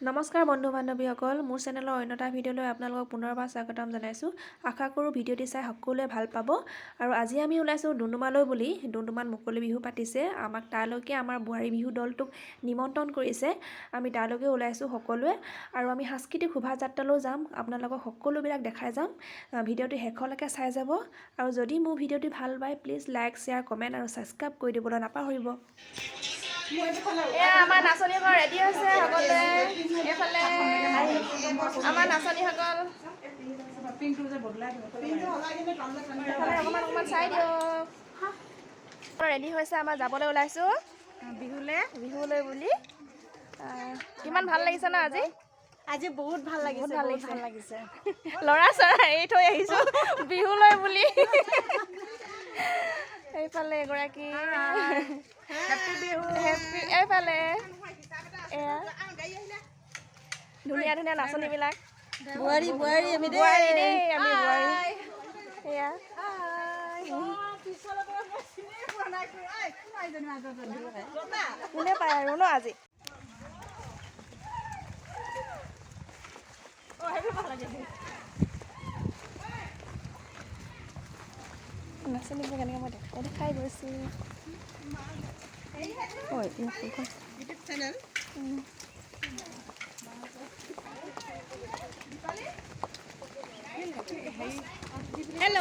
নমস্কাৰ বন্ধু বান্ধৱীসকল, মোৰ চেনেলৰ অন্য এটা ভিডিঅ'লৈ আপোনালোকক পুনৰবাৰ স্বাগতম জনাইছোঁ। আশা কৰোঁ ভিডিঅ'টি চাই সকলোৱে ভাল পাব। আৰু আজি আমি ওলাইছোঁ ডুমডুমালৈ বুলি। ডুমডুমাত মুকলি বিহু পাতিছে। আমাক তালৈকে আমাৰ বোৱাৰী বিহু দলটোক নিমন্ত্ৰণ কৰিছে। আমি তালৈকে ওলাইছোঁ সকলোৱে। আৰু আমি সাংস্কৃতিক শোভাযাত্ৰালৈ যাম, আপোনালোকক সকলোবিলাক দেখাই যাম। ভিডিঅ'টি শেষলৈকে চাই যাব। আৰু যদি মোৰ ভিডিঅ'টি ভাল পায় প্লিজ লাইক, শ্বেয়াৰ, কমেণ্ট আৰু ছাবস্ক্ৰাইব কৰি দিবলৈ নাপাহৰিব। আমাৰ নাচনীসকল ৰেডি হৈছে সকলোৱে। এইফালে আমাৰ নাচনীসকল অকণমান চাই দিয়ক। ৰেডি হৈছে, আমাৰ যাবলৈ ওলাইছোঁ বিহুলৈ বুলি। কিমান ভাল লাগিছে ন আজি? আজি বহুত ভাল লাগিছে, ভাল লাগিছে। ল'ৰা চৰা এৰি থৈ আহিছোঁ বিহুলৈ বুলি। এইফালে এগৰাকী এইফালে এয়া ধুনীয়া ধুনীয়া নাচনীবিলাক। বোৱাৰী আমি বোৱাৰী দেই, আমি বোৱাৰী। এয়া কোনে পায় আৰু ন আজি। নাচনীবোৰ কেনেকৈ মই দেখাই গৈছোঁ। হেল্ল'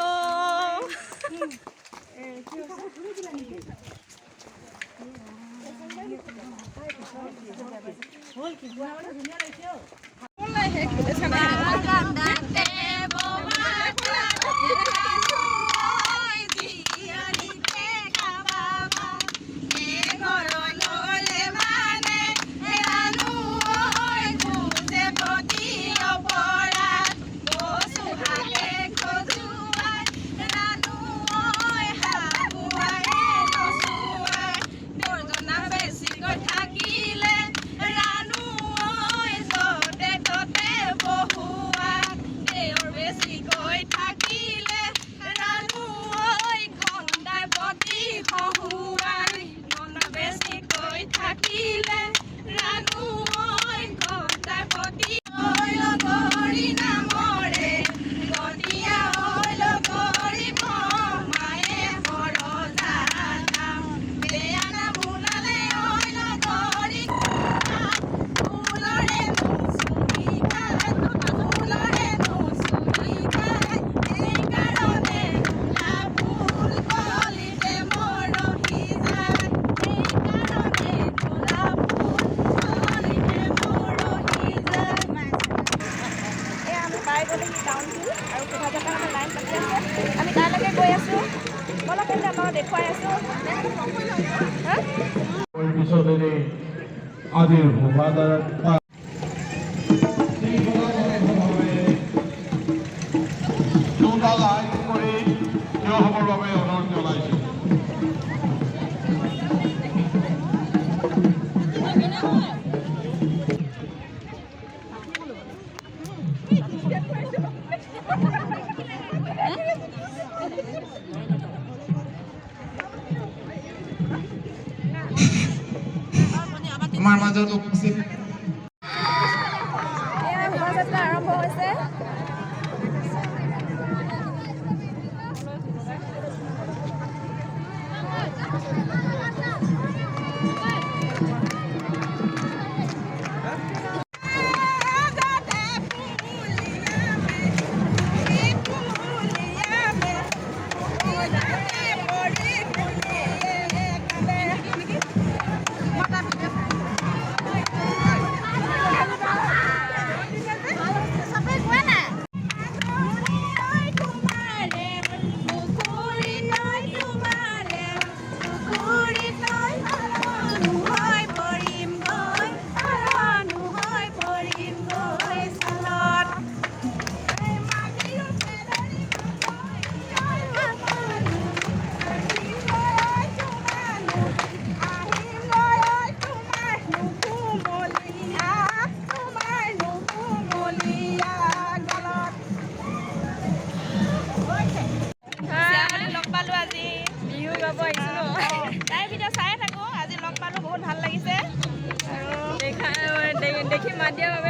আমি তালৈকে গৈ আছোঁ। বলক আপোনাক দেখুৱাই আছোঁ। আদিৰ শোভাযাত্ৰা কৰি থিয় হ'বৰ বাবে অনুৰোধ জনাইছোঁ। আমাৰ মাজত উপস্থিত শোভাযাত্ৰা আৰম্ভ হৈছে।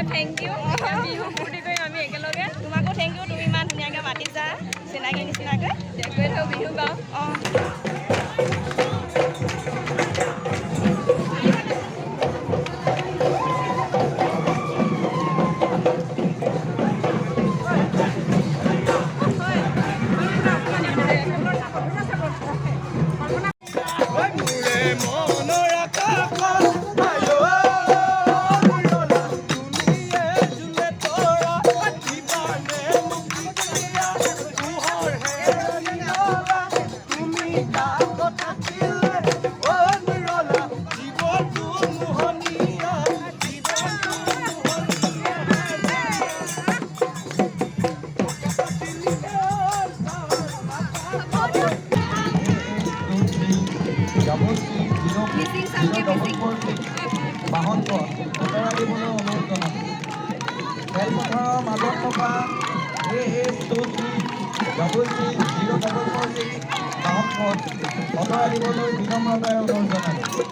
থেংক ইউ বিহু ফূৰ্তি কৰিম আমি একেলগে তোমাকো থেংক ইউ তুমি ইমান ধুনীয়াকৈ মাতিছা চিনাকি নিচিনাকৈ কৈ থওঁ বিহু গাওঁ অঁ খেলপথাৰৰ মাজত থকা আতৰাই দিবলৈ বিনম্ৰতাৰে অনুৰোধ জনালোঁ।